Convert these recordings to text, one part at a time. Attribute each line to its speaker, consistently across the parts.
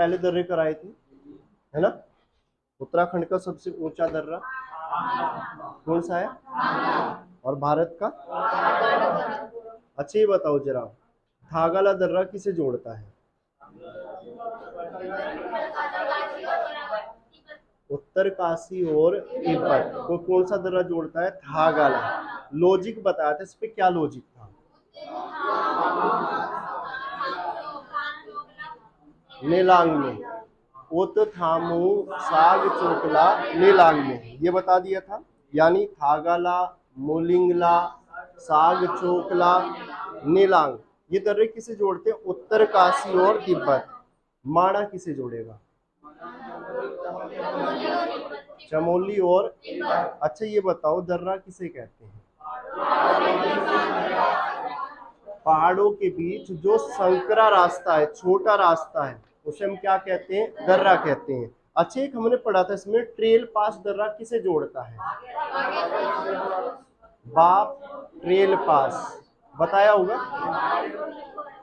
Speaker 1: पहले दर्रे कराए थे, है ना। उत्तराखंड का सबसे ऊंचा दर्रा कौन सा है, और भारत का। अच्छा ये बताओ जरा, थागला दर्रा किसे जोड़ता है? उत्तरकाशी और तिब्बत को कौन सा दर्रा जोड़ता है? थागला। लॉजिक बताया था, इस पे क्या लॉजिक था? नेलांग में, ओतथामू साग चोकला नेलांग में, ये बता दिया था। यानी थागला, मोलिंगला, साग चोकला, नेलांग, ये दर्रे किसे जोड़ते हैं? उत्तरकाशी और तिब्बत। माणा किसे जोड़ेगा? चमोली और। अच्छा ये बताओ, दर्रा किसे कहते हैं? पहाड़ों के बीच जो संकरा रास्ता है, छोटा रास्ता है, उसे हम क्या कहते हैं? दर्रा कहते हैं। अच्छा एक हमने पढ़ा था इसमें, ट्रेल पास दर्रा किसे जोड़ता है? बाप ट्रेल पास, बताया होगा।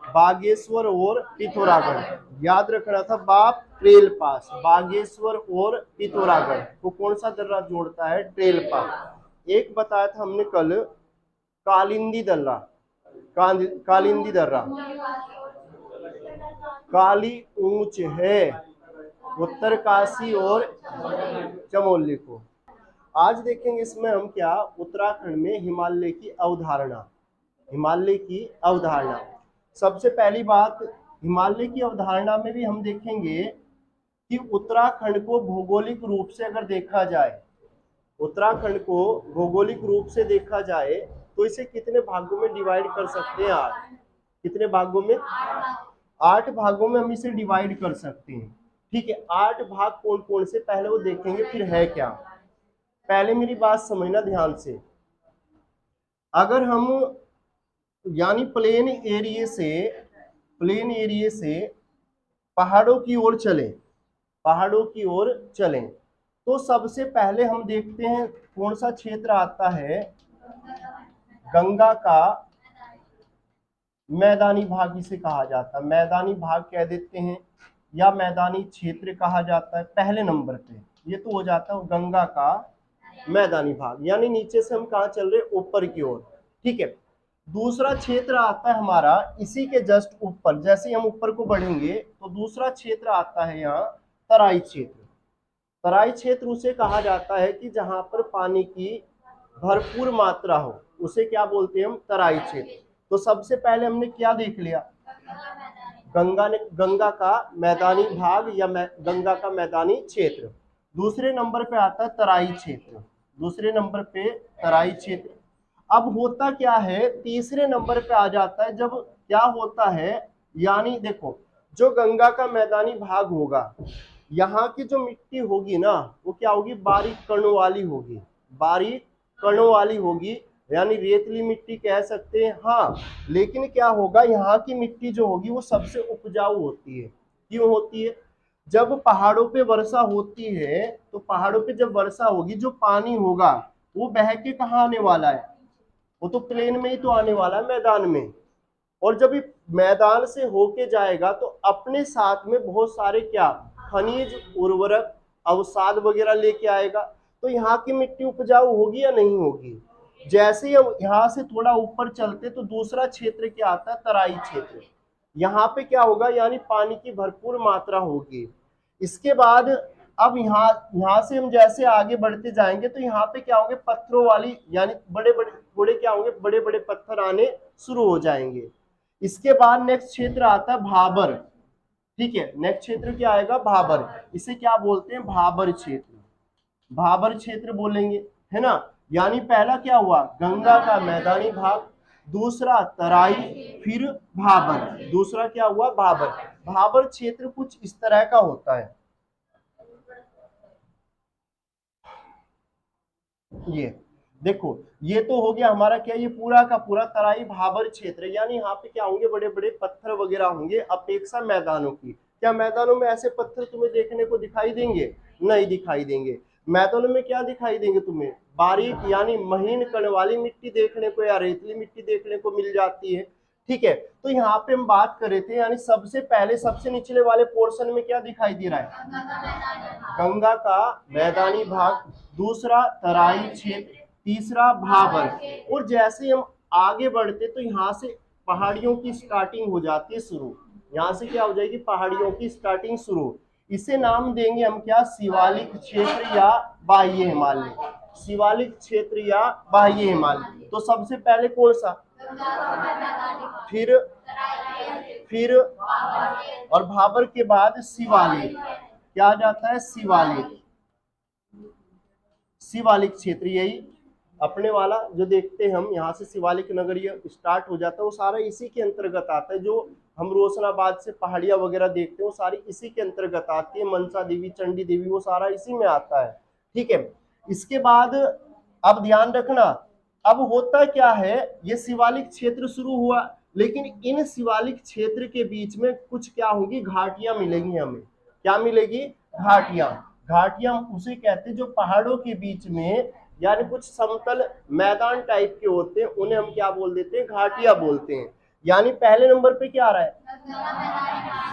Speaker 1: बागेश्वर और पिथौरागढ़, याद रखना था। बाप ट्रेल पास, बागेश्वर और पिथौरागढ़ को कौन सा दर्रा जोड़ता है? ट्रेल पास। एक बताया था हमने कल, कालिंदी दर्रा, कालिंदी दर्रा, काली ऊंच है उत्तरकाशी और चमोली को। आज देखेंगे इसमें हम क्या, उत्तराखंड में हिमालय की अवधारणा, हिमालय की अवधारणा। सबसे पहली बात, हिमालय की अवधारणा में भी हम देखेंगे कि उत्तराखंड को भौगोलिक रूप से अगर देखा जाए, उत्तराखंड को भौगोलिक रूप से देखा जाए तो इसे कितने भागों में डिवाइड कर सकते हैं? 8। कितने भागों में? 8 भागों में हम इसे डिवाइड कर सकते हैं। ठीक है, 8 भाग कौन कौन से, पहले वो देखेंगे फिर है क्या। पहले मेरी बात समझना ध्यान से, अगर हम यानी प्लेन एरिया से पहाड़ों की ओर चलें, पहाड़ों की ओर चलें, तो सबसे पहले हम देखते हैं कौन सा क्षेत्र आता है? गंगा का मैदानी भाग इसे कहा जाता है, मैदानी भाग कह देते हैं, या मैदानी क्षेत्र कहा जाता है। पहले नंबर पे ये तो हो जाता है गंगा का मैदानी भाग, यानी नीचे से हम कहाँ चल रहे? ऊपर की ओर। ठीक है, दूसरा क्षेत्र आता है हमारा इसी के जस्ट ऊपर, जैसे हम ऊपर को बढ़ेंगे तो दूसरा क्षेत्र आता है यहाँ तराई क्षेत्र। तराई क्षेत्र उसे कहा जाता है कि जहां पर पानी की भरपूर मात्रा हो, उसे क्या बोलते हैं हम? तराई क्षेत्र। तो सबसे पहले हमने क्या देख लिया? गंगा का मैदानी भाग या गंगा का मैदानी क्षेत्र। दूसरे नंबर पे आता है तराई क्षेत्र, दूसरे नंबर पे तराई क्षेत्र। अब होता क्या है, तीसरे नंबर पे आ जाता है जब क्या होता है, यानी देखो, जो गंगा का मैदानी भाग होगा, यहाँ की जो मिट्टी होगी ना, वो क्या होगी? बारीक कणों वाली होगी, बारीक कणों वाली होगी, यानी रेतली मिट्टी कह सकते हैं। हाँ, लेकिन क्या होगा, यहाँ की मिट्टी जो होगी वो सबसे उपजाऊ होती है। क्यों होती है? जब पहाड़ों पे वर्षा होती है, तो पहाड़ों पे जब वर्षा होगी, जो पानी होगा वो बह के कहाँ आने वाला है? वो तो प्लेन में ही तो आने वाला है, मैदान में। और जब ये मैदान से होके जाएगा तो अपने साथ में बहुत सारे क्या, खनिज, उर्वरक, अवसाद वगैरह लेके आएगा। तो यहाँ की मिट्टी उपजाऊ होगी या नहीं होगी? जैसे ही हम यहाँ से थोड़ा ऊपर चलते तो दूसरा क्षेत्र क्या आता है? तराई क्षेत्र। यहाँ पे क्या होगा, यानी पानी की भरपूर मात्रा होगी। इसके बाद अब यहाँ से हम जैसे आगे बढ़ते जाएंगे तो यहाँ पे क्या होंगे? पत्थरों वाली, यानी बड़े बड़े थोड़े क्या होंगे? बड़े बड़े पत्थर आने शुरू हो जाएंगे। इसके बाद नेक्स्ट क्षेत्र आता है भाबर। ठीक है, नेक्स्ट क्षेत्र क्या आएगा? भाबर। इसे क्या बोलते हैं? भाबर क्षेत्र, भाबर क्षेत्र बोलेंगे, है ना। यानी पहला क्या हुआ? गंगा का मैदानी भाग, दूसरा तराई, फिर भाबर, दूसरा क्या हुआ? भाबर। भाबर क्षेत्र कुछ इस तरह का होता है, ये देखो, ये तो हो गया हमारा क्या, ये पूरा का पूरा तराई भाबर क्षेत्र। यानी यहाँ पे क्या होंगे? बड़े बड़े पत्थर वगैरह होंगे अपेक्षा मैदानों की। क्या मैदानों में ऐसे पत्थर तुम्हें देखने को दिखाई देंगे? नहीं दिखाई देंगे। मैदानों में क्या दिखाई देंगे तुम्हें? बारीक यानी महीन कण वाली मिट्टी देखने को, या रेतली मिट्टी देखने को मिल जाती है। ठीक है, तो यहाँ पे हम बात कर रहे थे, यानी सबसे पहले सबसे निचले वाले पोर्शन में क्या दिखाई दे रहा है? गंगा का मैदानी भाग, दूसरा तराई क्षेत्र, तीसरा भाबर। और जैसे हम आगे बढ़ते तो यहाँ से पहाड़ियों की स्टार्टिंग हो जाती है शुरू, यहाँ से क्या हो जाएगी? पहाड़ियों की स्टार्टिंग शुरू। इसे नाम देंगे हम क्या? शिवालिक क्षेत्र या बाह्य हिमालय। शिवालिक क्षेत्र या बाह्य हिमालय। तो सबसे पहले कौन सा? फिर और भाबर के बाद शिवालिक। क्या आ जाता है? शिवालिक। शिवालिक क्षेत्र, यही अपने वाला जो देखते हैं हम, यहाँ से शिवालिक नगरीय स्टार्ट हो जाता है, वो सारा इसी के अंतर्गत आता है। जो हम रोशनाबाद से पहाड़ियां वगैरह देखते हैं वो सारी इसी के अंतर्गत आती है। मनसा देवी, चंडी देवी, वो सारा इसी में आता है। ठीक है, इसके बाद अब ध्यान रखना, अब होता क्या है, ये शिवालिक क्षेत्र शुरू हुआ, लेकिन इन शिवालिक क्षेत्र के बीच में कुछ क्या होंगी? घाटियां मिलेंगी हमें। क्या मिलेगी? घाटियां। घाटियां उसे कहते हैं जो पहाड़ों के बीच में, यानी कुछ समतल मैदान टाइप के होते हैं, उन्हें हम क्या बोल देते हैं? घाटियां बोलते हैं। यानी पहले नंबर पे क्या आ रहा है?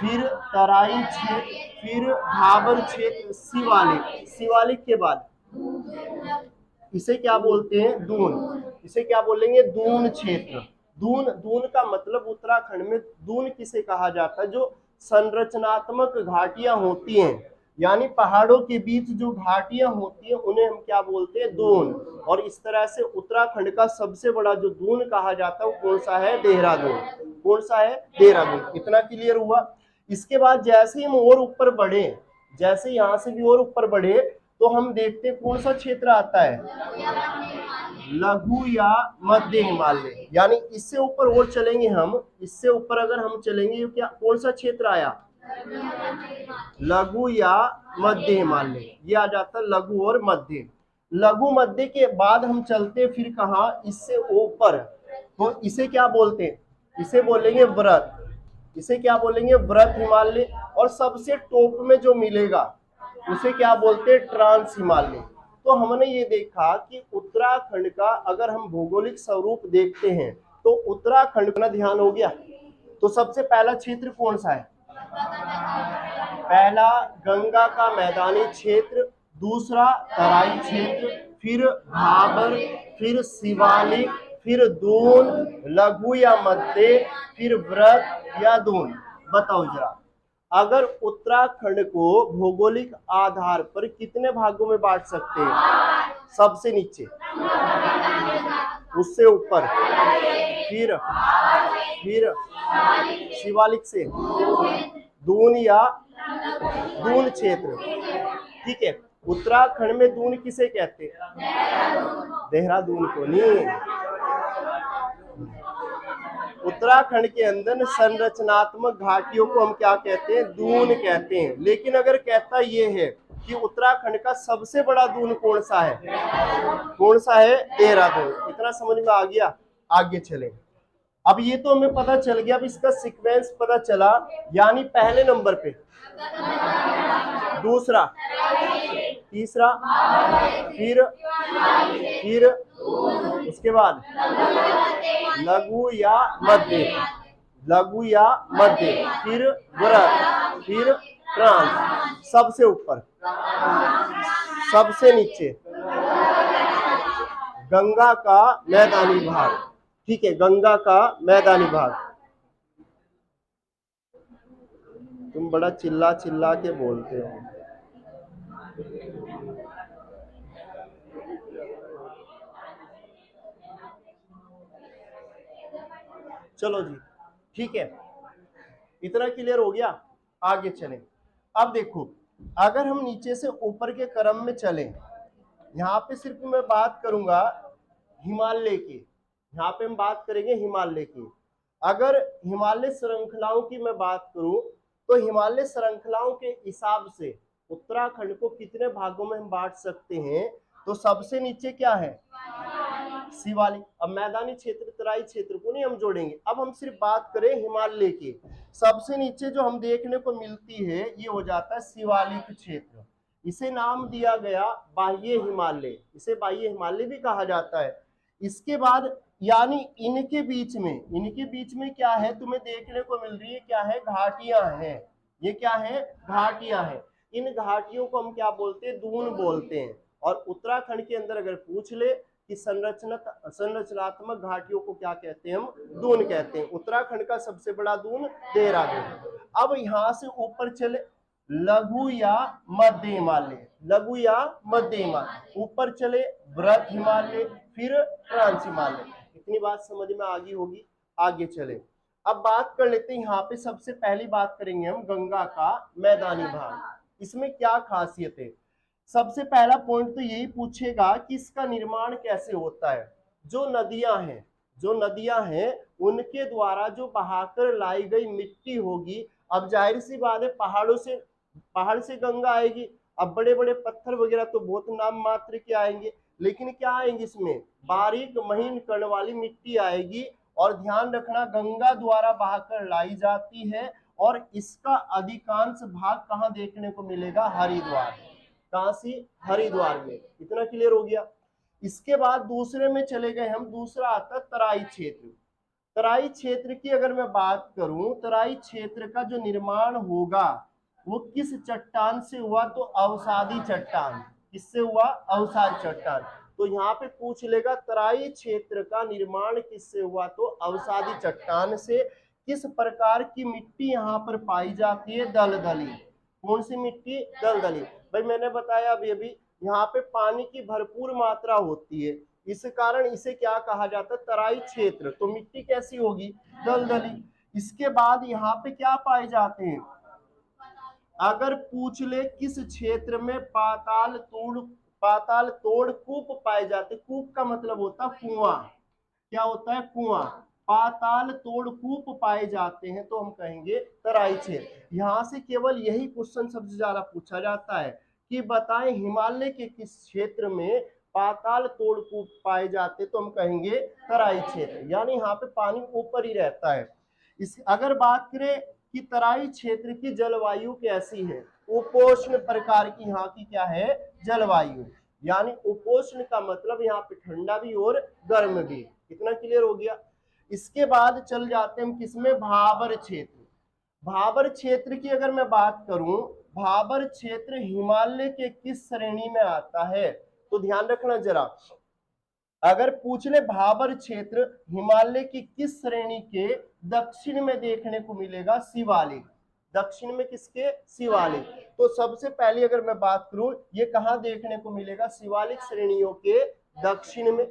Speaker 1: फिर तराई क्षेत्र, फिर भाबर क्षेत्र, शिवालिक। शिवालिक के बाद इसे क्या बोलते हैं? दून। इसे क्या बोलेंगे? दून क्षेत्र। दून, दून का मतलब उत्तराखंड में दून किसे कहा जाता है? जो संरचनात्मक घाटियां होती हैं, यानी पहाड़ों के बीच जो घाटियां होती हैं उन्हें हम क्या बोलते हैं? दून। और इस तरह से उत्तराखंड का सबसे बड़ा जो दून कहा जाता है वो कौन सा है? देहरादून। कौन सा है? देहरादून। इतना क्लियर हुआ। इसके बाद जैसे हम और ऊपर बढ़े, जैसे यहाँ से भी और ऊपर बढ़े, तो हम देखते हैं कौन सा क्षेत्र आता है? लघु या मध्य हिमालय। यानी इससे ऊपर और चलेंगे हम, इससे ऊपर अगर हम चलेंगे, क्या कौन सा क्षेत्र आया? लघु या मध्य हिमालय। ये आ जाता है लघु और मध्य। लघु मध्य के बाद हम चलते फिर कहा? इससे ऊपर। तो इसे क्या बोलते हैं? इसे बोलेंगे व्रत। इसे क्या बोलेंगे? व्रत हिमालय। और सबसे टॉप में जो मिलेगा उसे क्या बोलते हैं? ट्रांस हिमालय। तो हमने ये देखा कि उत्तराखंड का अगर हम भौगोलिक स्वरूप देखते हैं तो उत्तराखंड का ध्यान हो गया। तो सबसे पहला क्षेत्र कौन सा है? पहला गंगा का मैदानी क्षेत्र, दूसरा तराई क्षेत्र, फिर भाबर, फिर शिवालिक, फिर दून, लघु या मध्य, फिर व्रत या दून। बताओ जरा, अगर उत्तराखंड को भौगोलिक आधार पर कितने भागों में बांट सकते हैं? सबसे नीचे, उससे ऊपर, फिर शिवालिक से दून या दून क्षेत्र। ठीक है, उत्तराखंड में दून किसे कहते हैं? देहरादून को नहीं। उत्तराखंड के अंदर संरचनात्मक घाटियों को हम क्या कहते हैं? दून कहते हैं। लेकिन अगर कहता ये है कि उत्तराखंड का सबसे बड़ा दून कौन सा है? कौन सा है? देहरादून। इतना समझ में आ गया? आगे चले। अब ये तो हमें पता चल गया, अब इसका सीक्वेंस पता चला। यानी पहले नंबर पे दूसरा, तीसरा, फिर उसके बाद लघु या मध्य, लघु या मध्य, फिर व्रत, फिर ट्रांस। सबसे ऊपर, सबसे नीचे गंगा का मैदानी भाग। ठीक है, गंगा का मैदानी भाग। तुम बड़ा चिल्ला चिल्ला के बोलते हो। चलो जी, ठीक है, इतना क्लियर हो गया। आगे चलें। अब देखो, अगर हम नीचे से ऊपर के क्रम में चलें, यहाँ पे सिर्फ मैं बात करूंगा हिमालय की। यहाँ पे हम बात करेंगे हिमालय की। अगर हिमालय श्रृंखलाओं की मैं बात करूं तो हिमालय श्रृंखलाओं के हिसाब से उत्तराखंड को कितने भागों में हम बांट सकते हैं? तो सबसे नीचे क्या है? शिवालिक। अब मैदानी क्षेत्र, तराई क्षेत्र को नहीं हम जोड़ेंगे। अब हम सिर्फ बात करें हिमालय की, सबसे नीचे जो हम देखने को मिलती है ये हो जाता है शिवालिक क्षेत्र। इसे नाम दिया गया बाह्य हिमालय। इसे बाह्य हिमालय भी कहा जाता है। इसके बाद यानी इनके बीच में क्या है तुम्हें देखने को मिल रही है, क्या है, घाटियां हैं। ये क्या है, घाटियां हैं। इन घाटियों को हम क्या बोलते हैं, दून बोलते हैं। और उत्तराखंड के अंदर अगर पूछ ले कि संरचनात्मक घाटियों को क्या कहते हैं, हम दून कहते हैं। उत्तराखंड का सबसे बड़ा दून देहरादून। अब यहां से ऊपर चले, लघु या मध्य हिमालय, लघु या मध्य हिमालय, ऊपर चले बृहत हिमालय, फिर ट्रांस हिमालय। इतनी बात समझ में आ गई होगी। आगे चले, अब बात कर लेते हैं, यहाँ पे सबसे पहली बात करेंगे हम गंगा का मैदानी भाग। इसमें क्या खासियत है, सबसे पहला पॉइंट तो यही पूछेगा कि इसका निर्माण कैसे होता है। जो नदियां हैं उनके द्वारा जो बहाकर लाई गई मिट्टी होगी। अब जाहिर सी बात है, पहाड़ से गंगा आएगी। अब बड़े बड़े पत्थर वगैरह तो बहुत नाम मात्र के आएंगे, लेकिन क्या आएंगे, इसमें बारीक महीन कण वाली मिट्टी आएगी। और ध्यान रखना, गंगा द्वारा बहाकर लाई जाती है। और इसका अधिकांश भाग कहाँ देखने को मिलेगा, हरिद्वार। कहां से, हरिद्वार में। इतना क्लियर हो गया। इसके बाद दूसरे में चले गए हम, दूसरा आता तराई क्षेत्र। तराई क्षेत्र की अगर मैं बात करूं, तराई क्षेत्र का जो निर्माण होगा वो किस चट्टान से हुआ, तो अवसादी चट्टान। किससे हुआ, अवसादी चट्टान। तो यहाँ पे पूछ लेगा तराई क्षेत्र का निर्माण किससे हुआ, तो अवसादी चट्टान से। किस प्रकार की मिट्टी यहाँ पर पाई जाती है, दलदली। कौन सी मिट्टी, दलदली। भाई मैंने बताया अभी अभी, यहाँ पे पानी की भरपूर मात्रा होती है, इस कारण इसे क्या कहा जाता है, तराई क्षेत्र। तो मिट्टी कैसी होगी, दलदली। इसके बाद यहाँ पे क्या पाए जाते हैं, अगर पूछ ले किस क्षेत्र में पाताल तोड़ कूप पाए जाते। कूप का मतलब होता है कुआं। क्या होता है, कुआं। पाताल तोड़ कूप पाए जाते हैं तो हम कहेंगे तराई क्षेत्र। यहां से केवल यही क्वेश्चन सबसे ज्यादा पूछा जाता है कि बताएं हिमालय के किस क्षेत्र में पाताल तोड़ कूप पाए जाते, तो हम कहेंगे तराई क्षेत्र। यानी यहाँ पे पानी ऊपर ही रहता है। इस अगर बात करें कि तराई क्षेत्र की जलवायु कैसी है, उपोष्ण प्रकार की यहाँ की क्या है, जलवायु। यानी उपोष्ण का मतलब यहाँ पे ठंडा भी और गर्म भी। इतना क्लियर हो गया। इसके बाद चल जाते हैं हम किसमें, भाबर क्षेत्र। भाबर क्षेत्र की अगर मैं बात करूं, भाबर क्षेत्र हिमालय के किस श्रेणी में आता है, तो ध्यान रखना जरा, अगर पूछ ले भाबर क्षेत्र हिमालय की किस श्रेणी के दक्षिण में देखने को मिलेगा, शिवालिक। दक्षिण में किसके, शिवालिक। तो सबसे पहले अगर मैं बात करूं, ये कहां देखने को मिलेगा, शिवालिक श्रेणियों के दक्षिण में।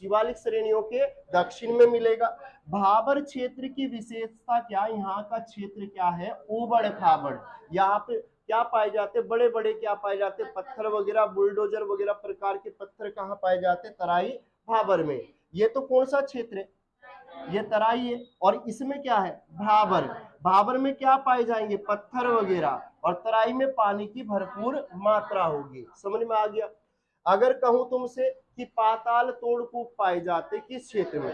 Speaker 1: शिवालिक श्रेणियों के दक्षिण में मिलेगा। भाबर क्षेत्र की विशेषता क्या, यहाँ का क्षेत्र क्या है, ऊबड़ खाबड़। यहाँ पे क्या पाए जाते, बड़े बड़े क्या पाए जाते, पत्थर वगैरह, बुलडोजर वगैरह प्रकार के पत्थर कहाँ पाए जाते, तराई भाबर में। ये तो कौन सा क्षेत्र है, ये तराई है। और इसमें क्या है, भाबर। भाबर में क्या पाए जाएंगे, पत्थर वगैरह। और तराई में पानी की भरपूर मात्रा होगी। समझ में आ गया। अगर कहूं तुमसे कि पाताल तोड़ कूप पाए जाते किस क्षेत्र में,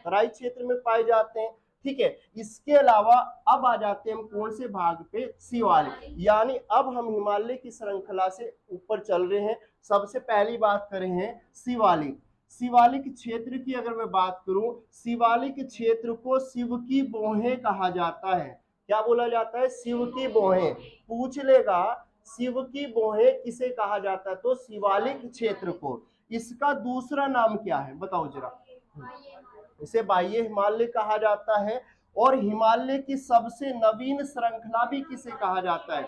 Speaker 1: तराई क्षेत्र में पाए जाते हैं। ठीक है। इसके अलावा अब आ जाते हैं हम कौन से भाग पे, शिवालिक। यानी अब हम हिमालय की श्रृंखला से ऊपर चल रहे हैं। सबसे पहली बात करें हैं शिवालिक। शिवालिक क्षेत्र की अगर मैं बात करूं, शिवालिक क्षेत्र को शिव की बोहें कहा जाता है। क्या बोला जाता है, शिव की बोहें। पूछ लेगा शिव की बोहें किसे कहा जाता है, तो शिवालिक क्षेत्र को। इसका दूसरा नाम क्या है, बताओ जरा। इसे बाह्य हिमालय कहा जाता है। और हिमालय की सबसे नवीन श्रृंखला भी किसे कहा जाता है,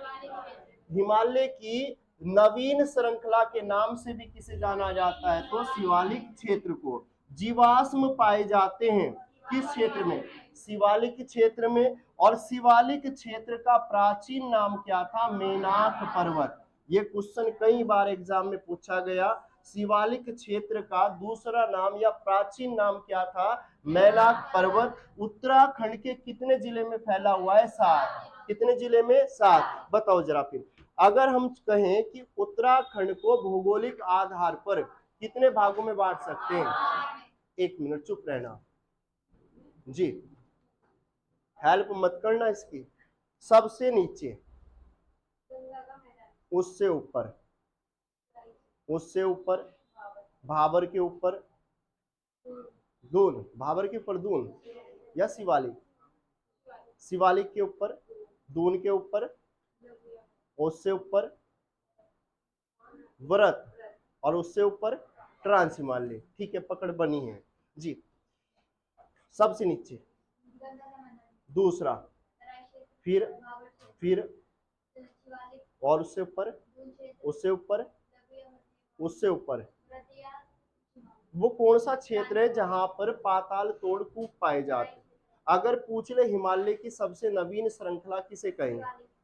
Speaker 1: हिमालय की नवीन श्रृंखला के नाम से भी किसे जाना जाता है, तो शिवालिक क्षेत्र को। जीवाश्म पाए जाते हैं किस क्षेत्र में, शिवालिक क्षेत्र में। और शिवालिक क्षेत्र का प्राचीन नाम क्या था, मेनाक पर्वत। ये क्वेश्चन कई बार एग्जाम में पूछा गया। शिवालिक क्षेत्र का दूसरा नाम या प्राचीन नाम क्या था, मैनाक पर्वत। उत्तराखंड के कितने जिले में फैला हुआ है, 7। कितने जिले में, 7। बताओ जरा फिर। अगर हम कहें कि उत्तराखंड को भौगोलिक आधार पर कितने भागों में बांट सकते हैं, 1 मिनट चुप रहना जी, हेल्प मत करना इसकी। सबसे नीचे, उससे ऊपर, उससे ऊपर, भाबर के ऊपर, दून, भाबर के ऊपर दून या शिवालिक? शिवालिक के ऊपर, दून के ऊपर, उससे ऊपर व्रत, और उससे ऊपर ट्रांस हिमालय। ठीक है, पकड़ बनी है जी। सबसे नीचे दूसरा, फिर और उससे ऊपर, उससे ऊपर, उससे ऊपर। वो कौन सा क्षेत्र है जहां पर पाताल तोड़ कूप पाए जाते? अगर पूछ ले हिमालय की सबसे नवीन श्रृंखला किसे कहेंगे?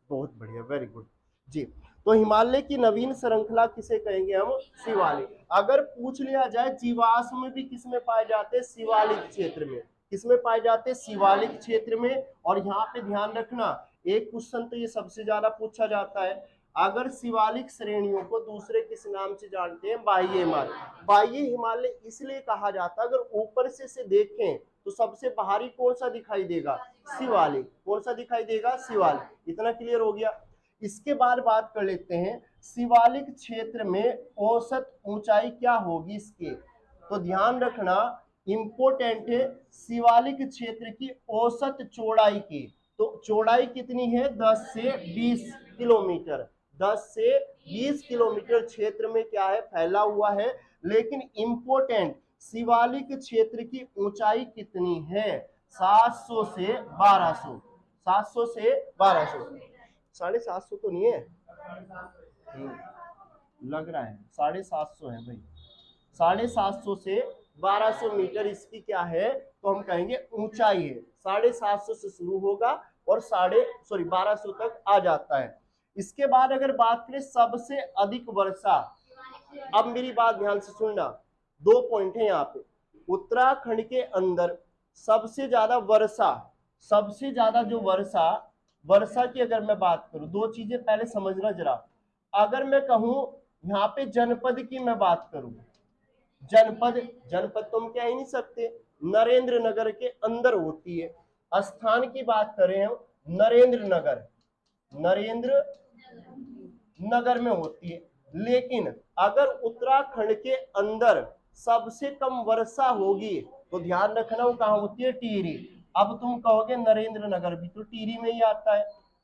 Speaker 1: बहुत बढ़िया, वेरी गुड जी। तो हिमालय की नवीन श्रृंखला किसे कहेंगे हम? शिवालिक। अगर पूछ लिया जाए जीवाश्म में भी किस में पाए जाते हैं? शिवालिक क्षेत्र में। किसमें पाए जाते हैं? शिवालिक क्षेत्र में। और यहाँ पे ध्यान रखना, एक क्वेश्चन तो ये सबसे ज्यादा पूछा जाता है, अगर शिवालिक श्रेणियों को दूसरे किस नाम से जानते हैं? बाह्य हिमालय। बाह्य हिमालय इसलिए कहा जाता है, अगर ऊपर से देखें तो सबसे बाहरी कौन सा दिखाई देगा? शिवालिक। कौन सा दिखाई देगा? शिवालिक। इतना क्लियर हो गया। इसके बाद बात कर लेते हैं शिवालिक क्षेत्र में औसत ऊंचाई क्या होगी इसके। तो ध्यान रखना, इंपोर्टेंट है, शिवालिक क्षेत्र की औसत चौड़ाई की। तो चौड़ाई कितनी है? 10 से 20 किलोमीटर। 10 से 20 किलोमीटर क्षेत्र में क्या है? फैला हुआ है। लेकिन इंपोर्टेंट, शिवालिक क्षेत्र की ऊंचाई कितनी है? 700 से 1200। 700 से 1200। 750 तो नहीं है? लग रहा है 750 है भाई। 750 से 1200 मीटर इसकी क्या है? तो हम कहेंगे ऊंचाई है। 750 से शुरू होगा और 1200 तक आ जाता है। इसके बाद अगर बात करें सबसे अधिक वर्षा, अब मेरी बात ध्यान से सुनना, 2 पॉइंट है यहाँ पे। उत्तराखंड के अंदर सबसे ज्यादा वर्षा, सबसे ज्यादा जो वर्षा, वर्षा की अगर मैं बात करूं, 2 चीजें पहले समझना जरा। अगर मैं कहूं यहाँ पे जनपद की मैं बात करूं, जनपद, जनपद तो हम कह ही नहीं सकते, नरेंद्र नगर के अंदर होती है। स्थान की बात करें हम, नरेंद्र नगर, नरेंद्र नगर में होती है। लेकिन अगर उत्तराखंड के अंदर सबसे कम वर्षा होगी तो ध्यान रखना वो कहां होती है? टिहरी। अब तुम कहोगे नरेंद्र नगर भी तो टिहरी में ही आता है,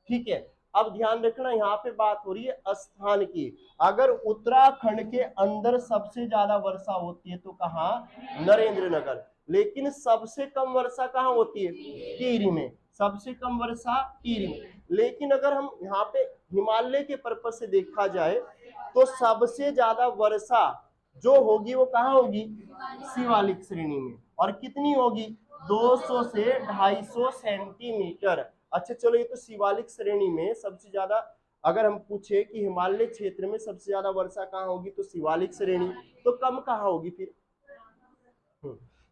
Speaker 1: ठीक है। अब ध्यान रखना, यहाँ पे बात हो रही है स्थान की। अगर उत्तराखंड के अंदर सबसे ज्यादा वर्षा होती है तो कहाँ? नरेंद्र नगर। लेकिन सबसे कम वर्षा कहाँ होती है? टिहरी में। सबसे कम वर्षा टिहरी में। लेकिन अगर हम यहाँ पे हिमालय के पर्पज से देखा जाए तो सबसे ज्यादा वर्षा जो होगी वो कहाँ होगी? शिवालिक श्रेणी में। और कितनी होगी? 200 से 250 सेंटीमीटर। अच्छा चलो, ये तो शिवालिक श्रेणी में सबसे ज्यादा, अगर हम पूछे कि हिमालय क्षेत्र में सबसे ज्यादा वर्षा कहाँ होगी तो शिवालिक श्रेणी, तो कम कहाँ होगी फिर?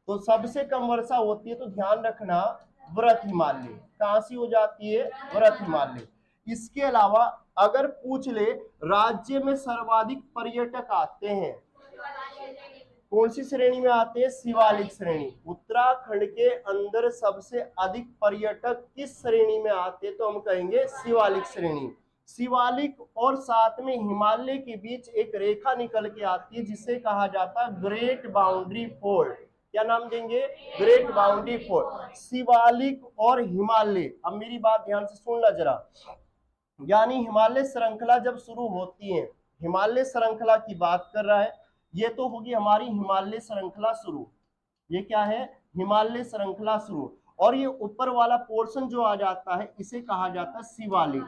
Speaker 1: तो सबसे कम वर्षा होती है तो ध्यान रखना व्रत हिमालय। कहां सी हो जाती है? व्रत हिमालय। इसके अलावा अगर पूछ ले राज्य में सर्वाधिक पर्यटक आते हैं, कौन सी श्रेणी में आते हैं? शिवालिक श्रेणी। उत्तराखंड के अंदर सबसे अधिक पर्यटक किस श्रेणी में आते हैं? तो हम कहेंगे शिवालिक श्रेणी। शिवालिक और साथ में हिमालय के बीच एक रेखा निकल के आती है जिसे कहा जाता है ग्रेट बाउंड्री फोल्ड। क्या नाम देंगे? Great boundary fold. शिवालिक और हिमालय, अब मेरी बात ध्यान से सुनना जरा, यानी हिमालय श्रृंखला जब शुरू होती है, हिमालय श्रृंखला की बात कर रहा है, ये तो होगी हमारी हिमालय श्रृंखला शुरू। ये क्या है? हिमालय श्रृंखला शुरू। और ये ऊपर वाला पोर्शन जो आ जाता है इसे कहा जाता है शिवालिक।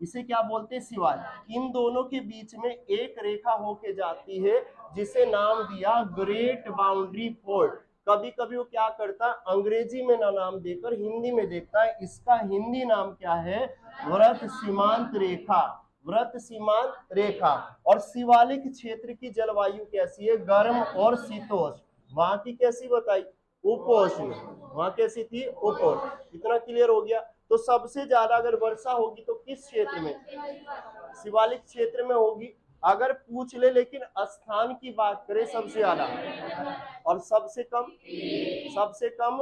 Speaker 1: इसे क्या बोलते हैं? शिवालिक। इन दोनों के बीच में एक रेखा होके जाती है जिसे नाम दिया ग्रेट बाउंड्री फोल्ड। कभी कभी वो क्या करता है, अंग्रेजी में ना नाम देकर हिंदी में देता है। इसका हिंदी नाम क्या है? व्रत सीमांत रेखा। व्रत सीमांत रेखा। और शिवालिक क्षेत्र की जलवायु कैसी है? गर्म और शीतोष्ण। वहां की कैसी बताई? उपोष्ण। वहां कैसी थी? उपोष्ण। इतना क्लियर हो गया। तो सबसे ज्यादा अगर वर्षा होगी तो किस क्षेत्र में? शिवालिक क्षेत्र में होगी। अगर पूछ ले लेकिन स्थान की बात करें सबसे ज्यादा, और सबसे कम, सबसे कम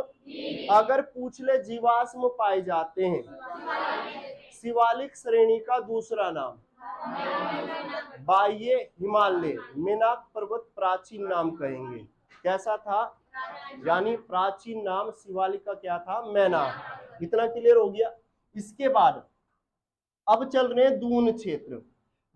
Speaker 1: अगर पूछ ले जीवाश्म पाए जाते हैं, शिवालिक श्रेणी का दूसरा नाम बाह्य हिमालय, मेनाक पर्वत प्राचीन नाम कहेंगे। कैसा था? यानी प्राचीन नाम शिवालिक का क्या था, मैनार। इतना क्लियर हो गया। इसके बाद अब चल रहे हैं दून क्षेत्र।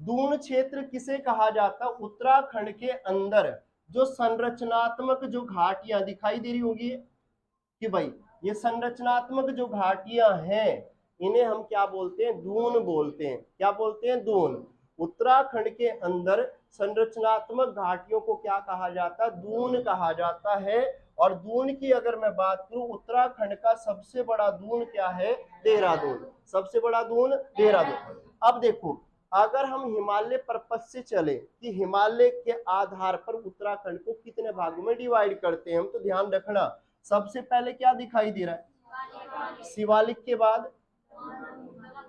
Speaker 1: दून क्षेत्र किसे कहा जाता, उत्तराखंड के अंदर जो संरचनात्मक जो घाटियां दिखाई दे रही होंगी कि भाई ये संरचनात्मक जो घाटियां हैं इन्हें हम क्या बोलते हैं, दून बोलते हैं। क्या बोलते हैं, दून। उत्तराखंड के अंदर संरचनात्मक घाटियों को क्या कहा जाता है, दून कहा जाता है। और दून की अगर मैं बात करूं, उत्तराखंड का सबसे बड़ा दून क्या है, देहरादून। सबसे बड़ा दून देहरादून। अब देखो, अगर हम हिमालय पर्पज से चले कि हिमालय के आधार पर उत्तराखंड को कितने भागों में डिवाइड करते हैं हम, तो ध्यान रखना सबसे पहले क्या दिखाई दे रहा है, शिवालिक के बाद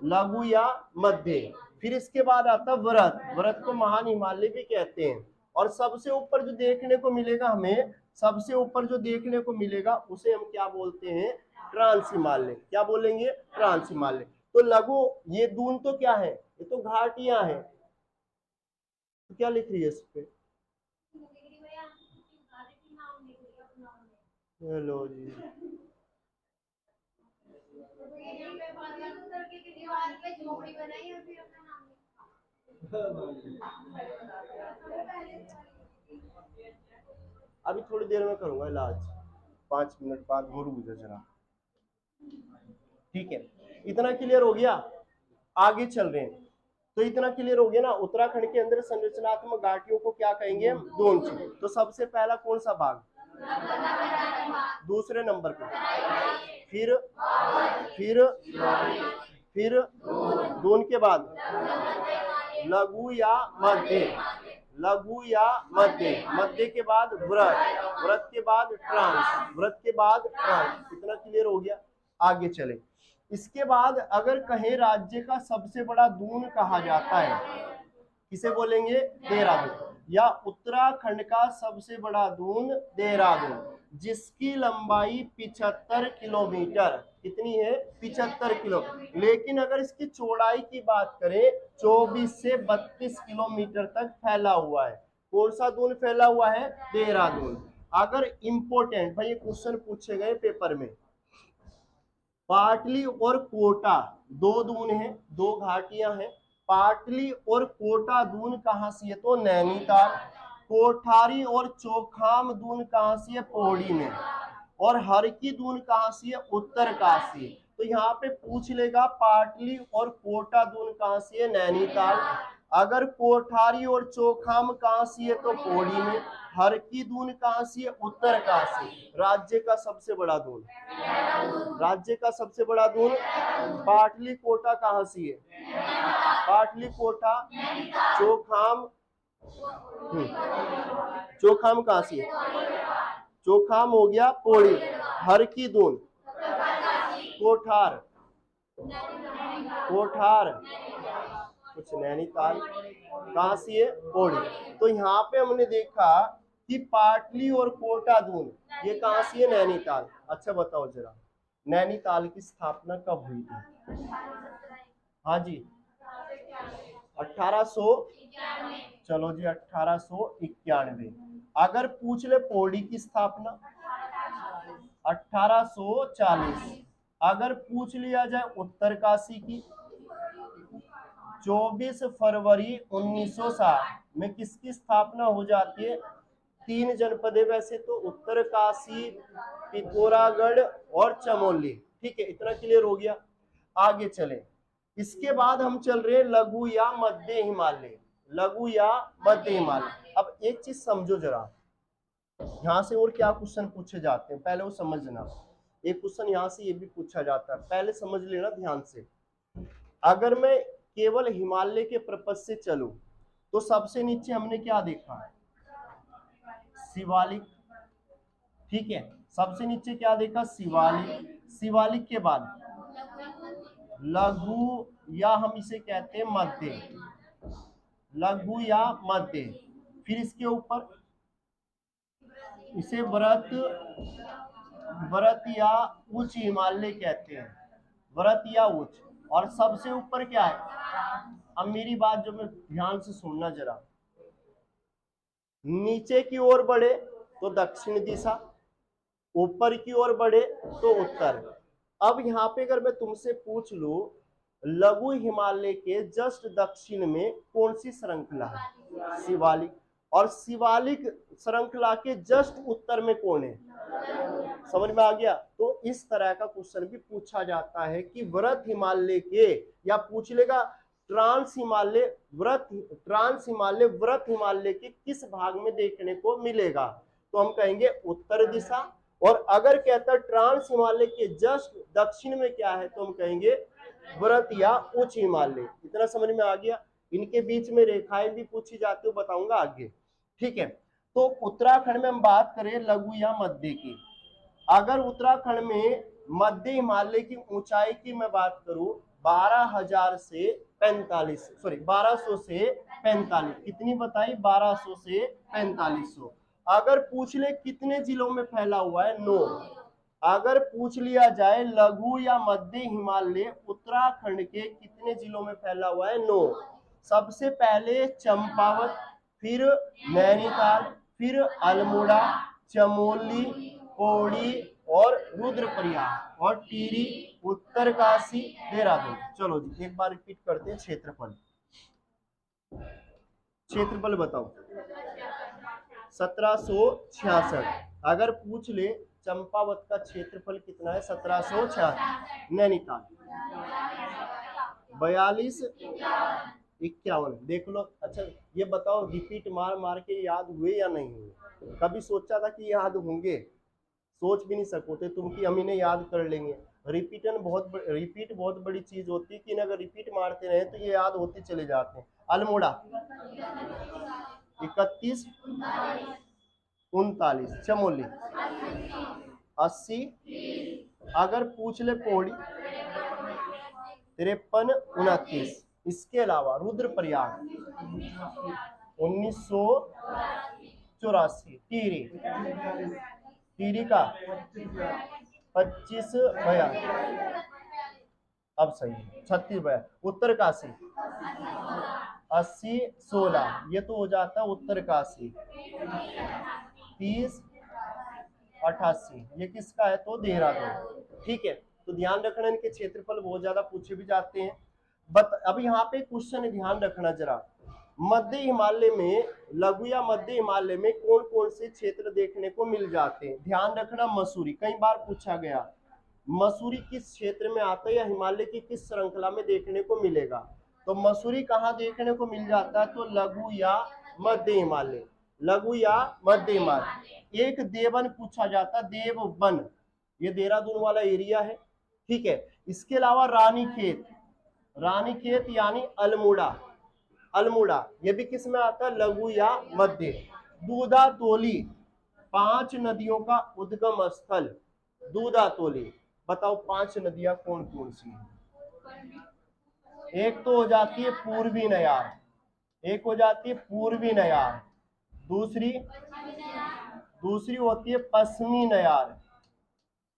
Speaker 1: लघु या मध्य, फिर इसके बाद आता व्रत। व्रत को महान हिमालय भी कहते हैं। और सबसे ऊपर जो देखने को मिलेगा हमें, सबसे ऊपर जो देखने को मिलेगा उसे हम क्या बोलते हैं, ट्रांस हिमालय। क्या बोलेंगे, ट्रांस हिमालय। तो लघु, ये दून तो क्या है, ये तो घाटियां हैं। तो क्या लिख रही है इस पे, हेलो जी, अभी थोड़ी देर में करूंगा इलाज, 5 मिनट बाद हो, रुक जा जरा। ठीक है, इतना क्लियर हो गया। आगे चल रहे हैं। तो इतना क्लियर हो गया ना, उत्तराखंड के अंदर संरचनात्मक घाटियों को क्या कहेंगे हम, दून। तो सबसे पहला कौन सा भाग, दूसरे नंबर पे, फिर फिर फिर दून के बाद लघु या मध्य, लघु या मध्य, मध्य के बाद व्रत, व्रत के बाद ट्रांस, व्रत के बाद ट्रांस। इतना क्लियर हो गया। आगे चले। इसके बाद अगर कहे राज्य का सबसे बड़ा दून कहा जाता है, किसे बोलेंगे, देहरादून। या उत्तराखंड का सबसे बड़ा दून देहरादून, जिसकी लंबाई 75 किलोमीटर, कितनी है, 75 किलो। लेकिन अगर इसकी चौड़ाई की बात करें, 24 से 32 किलोमीटर तक फैला हुआ है। कौन सा दून फैला हुआ है, देहरादून। अगर इंपोर्टेंट भाई, ये क्वेश्चन पूछे गए पेपर में, पाटली और कोटा दो दून हैं, दो घाटियां हैं। पाटली और कोटा दून कहां से है, तो नैनीताल। कोठारी और चोखाम दून कहां से है, पौड़ी में। और हरकी दून कहां से है, उत्तरकाशी। तो यहाँ पे पूछ लेगा पाटली और कोटा दून कहां से है, नैनीताल। अगर कोठारी और चोखाम कहां से है, तो पौड़ी में। हरकी दून कहां से है, उत्तरकाशी। राज्य का सबसे बड़ा दून, राज्य का सबसे बड़ा दून पाटली कोटा कहां से है, पाटली कोटा। चोखाम, चोखाम कहां से है, चोखाम हो गया पौड़ी। हर की दून कोठार, कोठार कुछ नैनीताल, कहां से है, पौड़ी। तो यहाँ पे हमने देखा कि पाटली और कोटा दून ये कहां से है, नैनीताल। अच्छा बताओ जरा, नैनीताल की स्थापना कब हुई थी, हाँ जी, 1800, चलो जी 1891। अगर पूछ ले पौड़ी की स्थापना, 1840। अगर पूछ लिया जाए उत्तरकाशी की, 24 फरवरी 1960 में किसकी स्थापना हो जाती है। 3 जनपदे वैसे तो, उत्तरकाशी, पिथौरागढ़ और चमोली। ठीक है, इतना क्लियर हो गया। आगे चले। इसके बाद हम चल रहे हैं लघु या मध्य हिमालय, लघु या मध्य हिमालय। अब एक चीज समझो जरा, यहां से और क्या क्वेश्चन पूछे जाते हैं पहले वो समझना। एक क्वेश्चन यहां से ये भी पूछा जाता है, पहले समझ लेना ध्यान से। अगर मैं केवल हिमालय के पर्पज से चलूं, तो सबसे नीचे हमने क्या देखा है, शिवालिक। ठीक है, सबसे नीचे क्या देखा, शिवालिक। शिवालिक के बाद लघु या हम इसे कहते हैं मध्य, लघु या मध्य। फिर इसके ऊपर इसे व्रत, व्रत या उच्च हिमालय कहते हैं, व्रत या उच्च। और सबसे ऊपर क्या है, अब मेरी बात जो मैं ध्यान से सुनना जरा, नीचे की ओर बढ़े तो दक्षिण दिशा, ऊपर की ओर बढ़े तो उत्तर। अब यहाँ पे अगर मैं तुमसे पूछ लूं लघु हिमालय के जस्ट दक्षिण में कौन सी श्रृंखला है? शिवालिक। और शिवालिक श्रृंखला के जस्ट उत्तर में कौन है? समझ में आ गया? तो इस तरह का क्वेश्चन भी पूछा जाता है कि व्रत हिमालय के, या पूछ लेगा ट्रांस हिमालय व्रत हिमालय के किस भाग में देखने को मिलेगा, तो हम कहेंगे उत्तर दिशा। और अगर कहता ट्रांस हिमालय के जस्ट दक्षिण में क्या है, तो हम कहेंगे व्रत या उच्च हिमालय। इतना समझ में आ गया? इनके बीच में रेखाएं भी पूछी जाती है, बताऊंगा आगे। ठीक है, तो उत्तराखंड में हम बात करें लघु या मध्य की। अगर उत्तराखंड में मध्य हिमालय की ऊंचाई की मैं बात करूं 12,000 से 45, सॉरी 1200 से 45, कितनी बताई? 1200 से 4500। अगर पूछ ले कितने जिलों में फैला हुआ है? 9। अगर पूछ लिया जाए लघु या मध्य हिमालय उत्तराखंड के कितने जिलों में फैला हुआ है? 9। सबसे पहले चंपावत, फिर नैनीताल, फिर अल्मोड़ा, चमोली, पौड़ी और रुद्रप्रयाग और टिहरी, उत्तरकाशी, देहरादून। चलो जी एक बार रिपीट करते हैं। क्षेत्रफल, क्षेत्रफल बताओ। 1766। अगर पूछ ले चंपावत का क्षेत्रफल कितना है? 1766। नैनीताल 42, 51। देख लो। अच्छा ये बताओ रिपीट मार मार के याद हुए या नहीं हुए? कभी सोचा था कि याद होंगे? सोच भी नहीं सकोते तुम कि हम इन्हें याद कर लेंगे। रिपीट बहुत बड़ी चीज होती है कि अगर रिपीट मारते रहे तो ये याद होते चले जाते हैं। अल्मोड़ा 31, 39। चमोली 80। अगर पूछ ले पौड़ी 53, 29। इसके अलावा रुद्रप्रयाग 1984। टिहरी, टिहरी का 25, 42। अब सही है 36, 42। उत्तरकाशी 80, 16। ये तो हो जाता है उत्तरकाशी। 30, 88। ये किसका है? तो देहरादून। ठीक है, तो ध्यान रखना इनके क्षेत्रफल बहुत ज्यादा पूछे भी जाते हैं। अब यहाँ पे क्वेश्चन ध्यान रखना जरा, मध्य हिमालय में लघु या मध्य हिमालय में कौन कौन से क्षेत्र देखने को मिल जाते हैं? ध्यान रखना मसूरी कई बार पूछा गया। मसूरी किस क्षेत्र में आता है या हिमालय की किस श्रृंखला में देखने को मिलेगा? तो मसूरी कहाँ देखने को मिल जाता है? तो लघु या मध्य हिमालय, लघु या मध्य हिमालय। एक देवन पूछा जाता, देववन, ये देहरादून वाला एरिया है। ठीक है, इसके अलावा रानीखेत, रानीखेत यानी अल्मोड़ा, अल्मोड़ा ये भी किस में आता है? लघु या मध्य। दूधातोली 5 नदियों का उद्गम स्थल, दूधातोली। बताओ 5 नदियां कौन कौन सी हैं? एक तो हो जाती है पूर्वी नयार, एक हो जाती है पूर्वी नयार, दूसरी दूसरी होती है पश्चिमी नयार,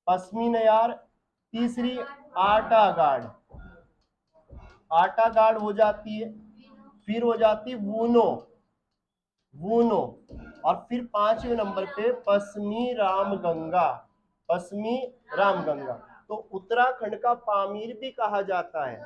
Speaker 1: पश्चिमी नयार। तीसरी आटागाड़, आटागाड़ हो जाती है। फिर हो जाती है वूनो, वूनो। और फिर 5वें नंबर पे पश्चिमी रामगंगा, पश्चिमी रामगंगा। तो उत्तराखंड का पामीर भी कहा जाता है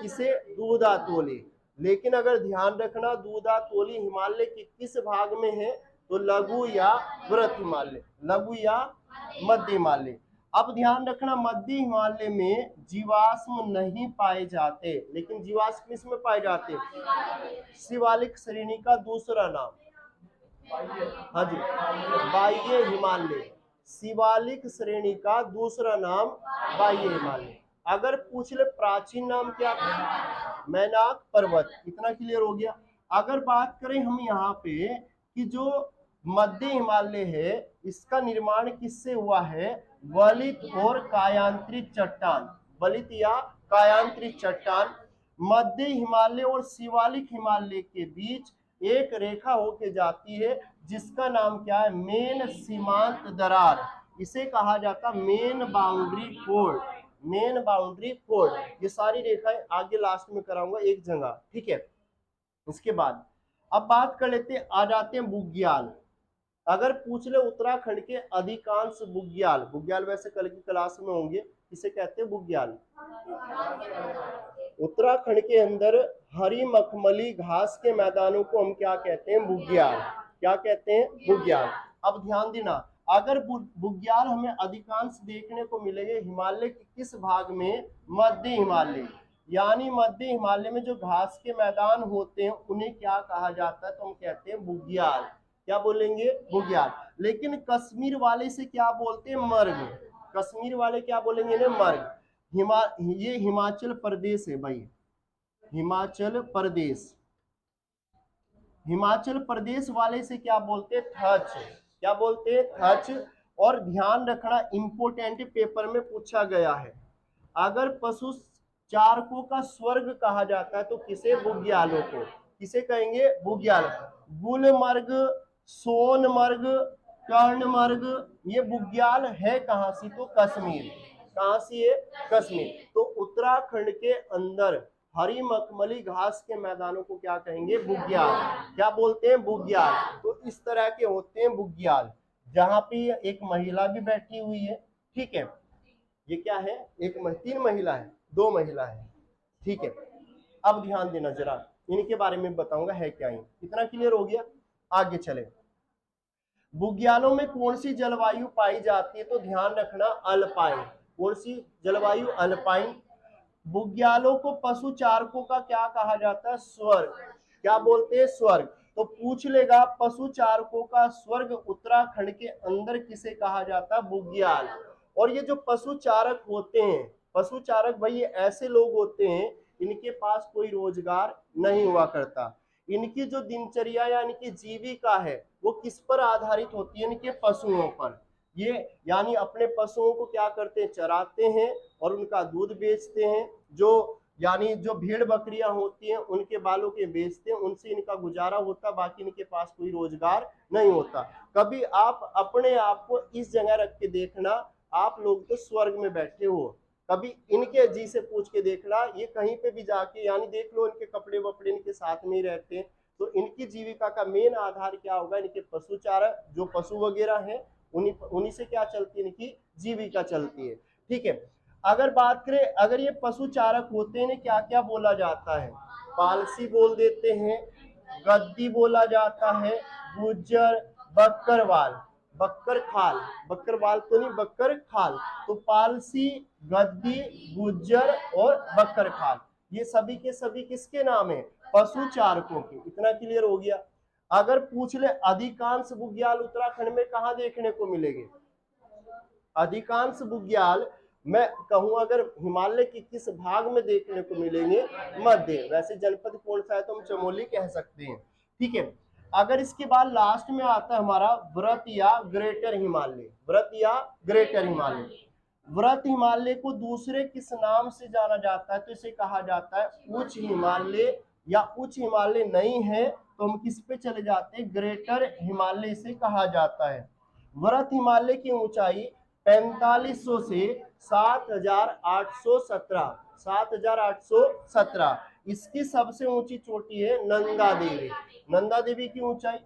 Speaker 1: किसे? दूधातोली। लेकिन अगर ध्यान रखना दूधातोली हिमालय के किस भाग में है? तो लघु या व्रत हिमालय, लघु या मध्य हिमालय। अब ध्यान रखना मध्य हिमालय में जीवाश्म नहीं पाए जाते, लेकिन जीवाश्म किस में पाए जाते? शिवालिक श्रेणी का दूसरा नाम, हाँ जी, बाह्य हिमालय। शिवालिक श्रेणी का दूसरा नाम बाह्य हिमालय। अगर पूछ ले प्राचीन नाम क्या था? मैनाक पर्वत। इतना क्लियर हो गया। अगर बात करें हम यहाँ पे कि जो मध्य हिमालय है इसका निर्माण किससे हुआ है? वलित और कायांतरित चट्टान, वलित या कायांतरित चट्टान। मध्य हिमालय और शिवालिक हिमालय के बीच एक रेखा होके जाती है जिसका नाम क्या है? मेन सीमांत दरार। इसे कहा जाता main boundary fold, main boundary fold. ये सारी रेखाएं आगे लास्ट में कराऊंगा एक जगह। ठीक है, इसके बाद अब बात कर लेते हैं, आ जाते हैं बुग्याल। अगर पूछ ले उत्तराखंड के अधिकांश बुग्याल, बुग्याल वैसे कल की क्लास में होंगे, किसे कहते हैं बुग्याल, उत्तराखंड के अंदर हरी मखमली घास के मैदानों को हम क्या कहते हैं, बुग्याल। क्या कहते हैं, बुग्याल। अब ध्यान देना, अगर बुग्याल हमें अधिकांश देखने को मिलेंगे हिमालय के किस भाग में, मध्य हिमालय, यानी मध्य हिमालय में जो घास के मैदान होते हैं उन्हें क्या कहा जाता है, तो हम कहते हैं बुग्याल। क्या बोलेंगे, बुग्याल। लेकिन कश्मीर वाले से क्या बोलते हैं, मर्ग। कश्मीर वाले क्या बोलेंगे ना, मर्ग। ये हिमाचल प्रदेश है भाई, हिमाचल प्रदेश। हिमाचल प्रदेश वाले से क्या बोलते हैं, थच। क्या बोलते हैं, थच। और ध्यान रखना, इंपोर्टेंट पेपर में पूछा गया है, अगर पशु चारकों का स्वर्ग कहा जाता है तो किसे, बुग्यालों को। किसे कहेंगे, बुग्याल। गुलमर्ग, सोनमर्ग, कर्णमर्ग, ये बुग्याल है कहां से, तो कश्मीर। कहां से है, कश्मीर। तो उत्तराखंड के अंदर हरी मखमली घास के मैदानों को क्या कहेंगे, बुग्याल। क्या बोलते हैं, बुग्याल। तो इस तरह के होते हैं बुग्याल, जहां पे एक महिला भी बैठी हुई है, ठीक है। ये क्या है, तीन महिला है, दो महिला है, ठीक है। अब ध्यान देना जरा, इनके बारे में बताऊंगा है क्या ये, इतना क्लियर हो गया। आगे चले, बुग्यालों में कौन सी जलवायु पाई जाती है, तो ध्यान रखना अल्पाइन। कौन सी जलवायु, अल्पाइन। बुग्यालों को पशु चारकों का क्या कहा जाता है, स्वर्ग। क्या बोलते हैं, स्वर्ग। तो पूछ लेगा पशु चारकों का स्वर्ग उत्तराखंड के अंदर किसे कहा जाता है, बुग्याल। और ये जो पशु चारक होते हैं, पशु चारक भाई ये ऐसे लोग होते हैं इनके पास कोई रोजगार नहीं हुआ करता, इनकी जो दिनचर्या या इनकी जीविका है वो किस पर आधारित होती है, इनके पशुओं पर। ये यानी अपने पशुओं को क्या करते हैं, चराते हैं और उनका दूध बेचते हैं, जो यानी जो भेड़ बकरियां होती हैं उनके बालों के बेचते हैं, उनसे इनका गुजारा होता, बाकी इनके पास कोई रोजगार नहीं होता। कभी आप अपने आप को इस जगह रख के देखना, आप लोग तो स्वर्ग में बैठे हो, कभी इनके जी से पूछ के देखना, ये कहीं पे भी जाके यानी देख लो इनके कपड़े वपड़े इनके साथ में ही रहते हैं, तो इनकी जीविका का मेन आधार क्या होगा, इनके पशु चारक जो पशु वगैरह हैं उन्हीं से क्या चलती है, इनकी जीविका चलती है, ठीक है। अगर बात करें, अगर ये पशु चारक होते हैं क्या क्या बोला जाता है, पालसी बोल देते हैं, गद्दी बोला जाता है, गुज्जर, बक्करवाल, बक्कर खाल, बक्करवाल तो नहीं, बक्कर खाल। तो पालसी, गद्दी, गुज्जर और बक्कर खाल, ये सभी के सभी किसके नाम है, पशु चारकों के। इतना क्लियर हो गया। अगर पूछ ले अधिकांश बुग्याल उत्तराखंड में कहां देखने को मिलेंगे, अधिकांश बुग्याल मैं कहूं अगर हिमालय के किस भाग में देखने को मिलेंगे, मध्य। वैसे जनपद कौन सा है तो हम चमोली कह सकते हैं, ठीक है। अगर इसके बाद लास्ट में आता है हमारा व्रत या ग्रेटर हिमालय, व्रत या ग्रेटर हिमालय। व्रत हिमालय को दूसरे किस नाम से जाना जाता है, तो इसे कहा जाता है उच्च हिमालय, या उच्च हिमालय नहीं है तो हम किस पे चले जाते हैं, ग्रेटर हिमालय से कहा जाता है। व्रत हिमालय की ऊंचाई 4500 से 7817, 7817। इसकी सबसे ऊंची चोटी है नंदा देवी। नंदा देवी की ऊंचाई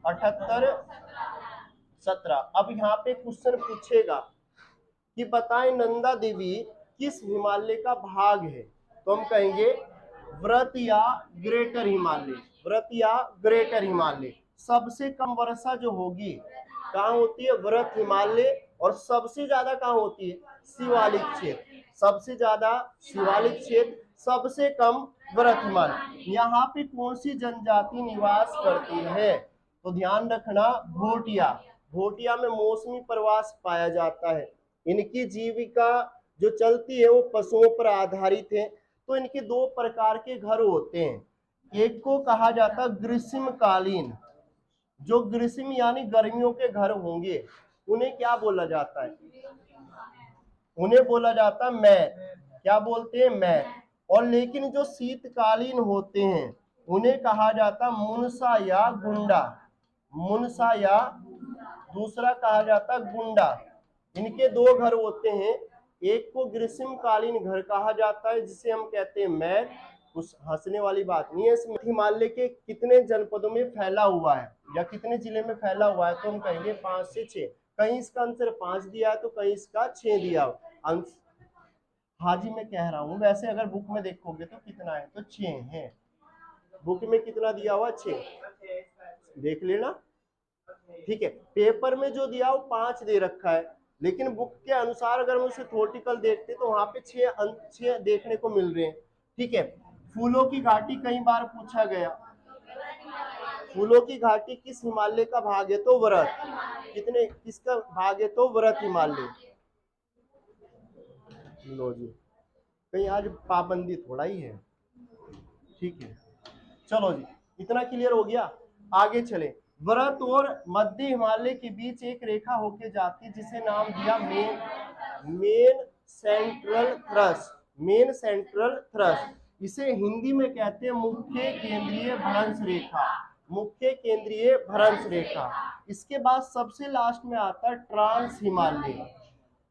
Speaker 1: 7817। अब यहाँ पे क्वेश्चन पूछेगा कि बताएं नंदा देवी किस हिमालय का भाग है, तो हम कहेंगे व्रत या ग्रेटर हिमालय, व्रत या ग्रेटर हिमालय। सबसे कम वर्षा जो होगी कहाँ होती है, व्रत हिमालय। और सबसे ज्यादा कहाँ होती है, शिवालिक क्षेत्र, सबसे ज्यादा शिवालिक क्षेत्र, सबसे कम व्रत हिमालय। यहाँ पे कौन सी जनजाति निवास करती है, तो ध्यान रखना भोटिया। भोटिया में मौसमी प्रवास पाया जाता है, इनकी जीविका जो चलती है वो पशुओं पर आधारित है। तो इनके दो प्रकार के घर होते हैं, एक को कहा जाता है ग्रीष्मकालीन, जो ग्रीष्म यानी गर्मियों के घर होंगे उन्हें क्या बोला जाता है, उन्हें बोला जाता है मैत। क्या बोलते हैं, मैत। और लेकिन जो शीतकालीन होते हैं उन्हें कहा जाता है मुनसा या गुंडा, मुनसा या दूसरा कहा जाता है गुंडा। इनके दो घर होते हैं, एक को ग्रीष्मकालीन घर कहा जाता है जिसे हम कहते हैं मैत, कुछ हंसने वाली बात नहीं है इसमें। हिमालय के कितने जनपदों में फैला हुआ है या कितने जिले में फैला हुआ है, तो हम कहेंगे 5 से 6। कहीं इसका आंसर 5 दिया है तो कहीं इसका 6 दिया हो। हाँ जी मैं कह रहा हूँ, वैसे अगर बुक में देखोगे तो कितना है, तो 6 है। बुक में कितना दिया हुआ, 6, देख लेना। ठीक है, पेपर में जो दिया वो 5 दे रखा है, लेकिन बुक के अनुसार अगर हम उसे थ्योरेटिकल देखते तो वहां पे 6 देखने को मिल रहे हैं। ठीक है, फूलों की घाटी कई बार पूछा गया। फूलों की घाटी किस हिमालय का भाग है, तो व्रत। कितने किसका भाग है, तो व्रत हिमालय। लो जी, कहीं आज पाबंदी थोड़ा ही है। ठीक है, चलो जी, इतना क्लियर हो गया। आगे चले। व्रत और मध्य हिमालय के बीच एक रेखा होके जाती है जिसे नाम दिया main central thrust. Main central thrust, इसे हिंदी में कहते हैं मुख्य केंद्रीय भ्रंश रेखा। मुख्य केंद्रीय भ्रंश रेखा। इसके बाद सबसे लास्ट में आता है ट्रांस हिमालय।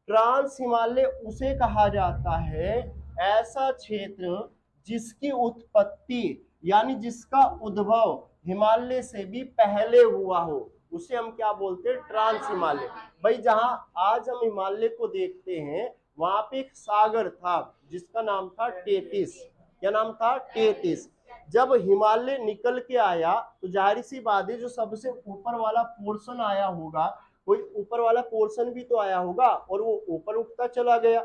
Speaker 1: ट्रांस हिमालय उसे कहा जाता है ऐसा क्षेत्र जिसकी उत्पत्ति यानी जिसका उद्भव हिमालय से भी पहले हुआ हो, उसे हम क्या बोलते हैं, ट्रांस हिमालय। भाई जहां आज हम हिमालय को देखते हैं वहां पे एक सागर था जिसका नाम था टेथिस। क्या नाम था, टेथिस। जब हिमालय निकल के आया तो जाहिर सी बात है जो सबसे ऊपर वाला पोर्शन आया होगा, कोई ऊपर वाला पोर्शन भी तो आया होगा और वो ऊपर उठता चला गया।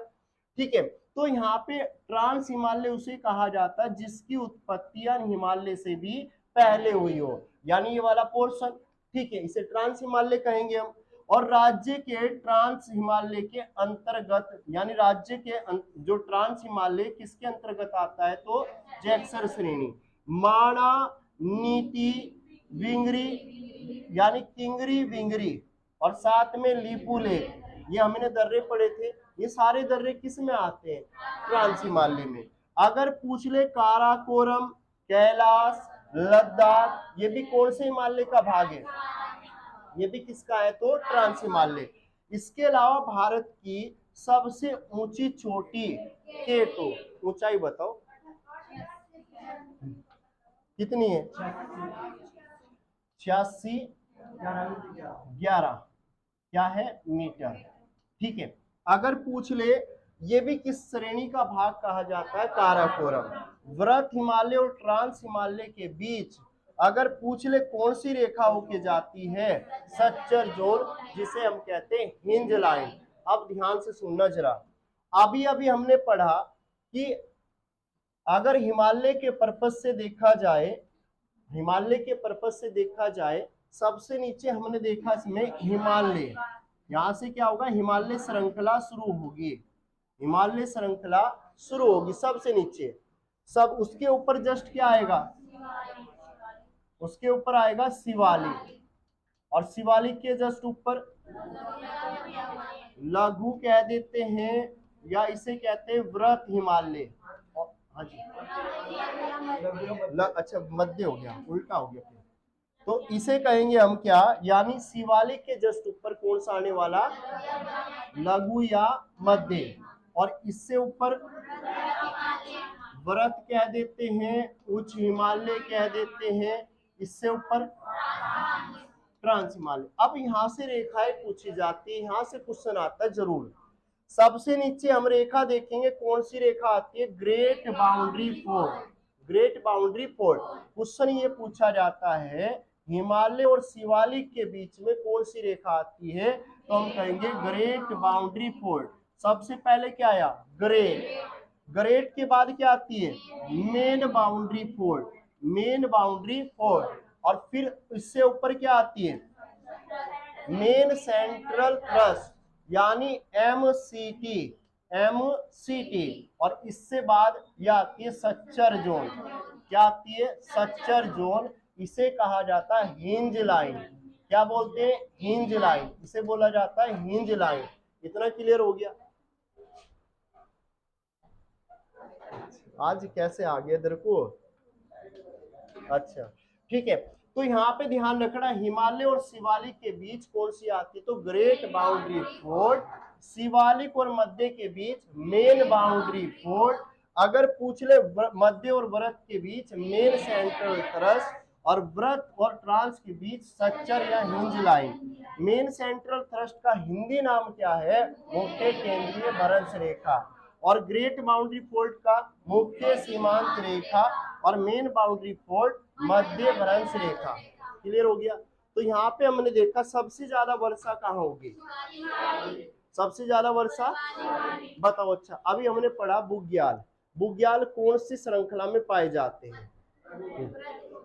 Speaker 1: ठीक है, तो यहाँ पे ट्रांस हिमालय उसे कहा जाता है जिसकी उत्पत्ति हिमालय से भी पहले हुई हो, यानी ये वाला पोर्शन। ठीक है, इसे ट्रांस हिमालय कहेंगे हम। और राज्य के ट्रांस हिमालय के अंतर्गत, यानी राज्य के जो ट्रांस हिमालय किसके अंतर्गत आता है, तो जैक्सर श्रेणी, माणा, नीति, विंगरी यानी किंगरी विंगरी, और साथ में लीपू लेक, ये हमने दर्रे पढ़े थे। ये सारे दर्रे किस में आते हैं, ट्रांस हिमालय में। अगर पूछ ले काराकोरम, कैलाश, लद्दाख, ये भी कौन से हिमालय का भाग है, ये भी किसका है, तो ट्रांस हिमालय। इसके अलावा भारत की सबसे ऊंची चोटी केटो, ऊंचाई बताओ कितनी है, 8611 क्या है, मीटर। ठीक है, अगर पूछ ले ये भी किस श्रेणी का भाग कहा जाता है, काराकोरम। व्रत हिमालय और ट्रांस हिमालय के बीच अगर पूछ ले कौन सी रेखा होके जाती है, सच्चर जोन, जिसे हम कहते हैं हिंज लाइन। अब ध्यान से सुनना जरा, अभी अभी हमने पढ़ा कि अगर हिमालय के पर्पज से देखा जाए, हिमालय के पर्पज से देखा जाए, सबसे नीचे हमने देखा इसमें हिमालय, यहां से क्या होगा, हिमालय श्रृंखला शुरू होगी। हिमालय श्रृंखला शुरू होगी सबसे नीचे, सब उसके ऊपर जस्ट क्या आएगा, उसके ऊपर आएगा शिवालिक, और शिवालिक के जस्ट ऊपर लघु कह देते हैं, या इसे कहते हैं व्रत हिमालय। हाँ जी, अच्छा मध्य हो गया, उल्टा हो गया। तो इसे कहेंगे हम क्या, यानी शिवालिक के जस्ट ऊपर कौन सा आने वाला, लघु या मध्य, और इससे ऊपर व्रत कह देते हैं, उच्च हिमालय कह देते हैं, इससे ऊपर ट्रांस हिमालय। अब यहाँ से रेखाएं पूछी जाती है, यहाँ से क्वेश्चन आता है जरूर। सबसे नीचे हम रेखा देखेंगे, कौन सी रेखा आती है, great boundary fort. Great boundary fort, question ये पूछा जाता है हिमालय और शिवालिक के बीच में कौन सी रेखा आती है, तो हम कहेंगे ग्रेट बाउंड्री फोर्ट। सबसे पहले क्या आया, ग्रेट, ग्रेट के बाद क्या आती है, main boundary fort, main boundary fort, और फिर इससे ऊपर क्या आती है, मेन सेंट्रल थ्रस्ट यानी एमसीटी, एमसीटी, और इससे बाद यह आती है सच्चर जोन। क्या आती है, सच्चर जोन, इसे कहा जाता है हिंज लाइन। क्या बोलते हैं, हिंज लाइन, इसे बोला जाता है हिंज लाइन। इतना क्लियर हो गया। आज कैसे आ गया इधर को, अच्छा ठीक है। तो यहाँ पे ध्यान रखना, हिमालय और शिवालिक के बीच कौन सी आती है, तो ग्रेट बाउंड्री फोर्ट। शिवालिक और मध्य के बीच मेन बाउंड्री फोर्ट। अगर पूछ ले मध्य और व्रत के बीच मेन सेंट्रल थ्रस्ट और व्रत और ट्रांस के बीच स्ट्रक्चर या hinge line. Main central thrust का हिंदी नाम क्या है? मुख्य केंद्रीय भ्रंश रेखा। और ग्रेट बाउंड्री फोल्ड का मुख्य सीमांत रेखा और मेन बाउंड्री फोल्ड मध्य भ्रंश रेखा। क्लियर हो गया? तो यहाँ पे हमने देखा सबसे ज्यादा वर्षा कहाँ होगी? सबसे ज्यादा वर्षा, बताओ। अच्छा, अभी हमने पढ़ा बुग्याल। बुग्याल कौन सी श्रृंखला में पाए जाते हैं?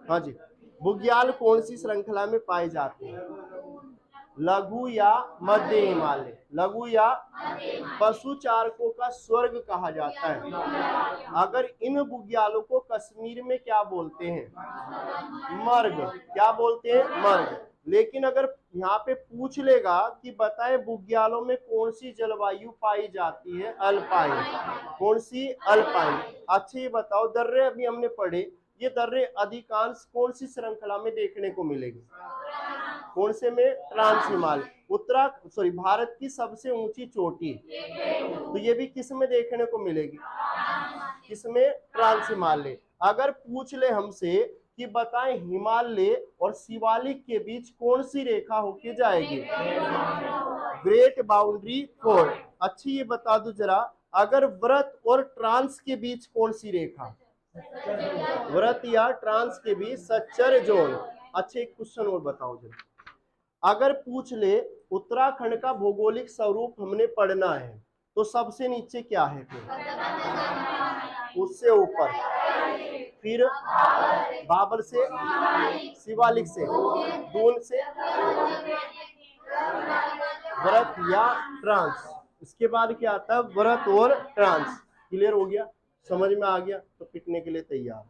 Speaker 1: हाँ जी, बुग्याल कौन सी श्रृंखला में पाए जाते हैं? लघु या मध्य हिमालय? लघु या पशु चारकों का स्वर्ग कहा जाता है। अगर इन बुग्यालों को कश्मीर में क्या बोलते हैं? मर्ग। क्या बोलते हैं? मर्ग। लेकिन अगर यहाँ पे पूछ लेगा कि बताएं बुग्यालों में कौन सी जलवायु पाई जाती है? अल्पाइन। कौन सी? अल्पाइन। अच्छा ये बताओ, दर्रे अभी हमने पढ़े, ये दर्रे अधिकांश कौन सी श्रृंखला में देखने को मिलेगी? कौन से में? ट्रांस हिमालय। भारत की सबसे ऊंची चोटी, तो ये भी किस में देखने को मिलेगी? किसमें? ट्रांस हिमालय। अगर पूछ ले हमसे कि बताएं हिमालय और शिवालिक के बीच कौन सी रेखा होके जाएगी? Great boundary fold. अच्छी ये बता दो जरा, अगर व्रत और ट्रांस के बीच कौन सी रेखा? व्रत या ट्रांस के बीच सच्चर जोन। अच्छे एक क्वेश्चन और बताओ जरा, अगर पूछ ले उत्तराखंड का भौगोलिक स्वरूप हमने पढ़ना है तो सबसे नीचे क्या है? फिर उससे ऊपर, फिर बाबर से, शिवालिक से, दून से, व्रत या ट्रांस। इसके बाद क्या आता है? व्रत और ट्रांस। क्लियर हो गया? समझ में आ गया? तो पिटने के लिए तैयार।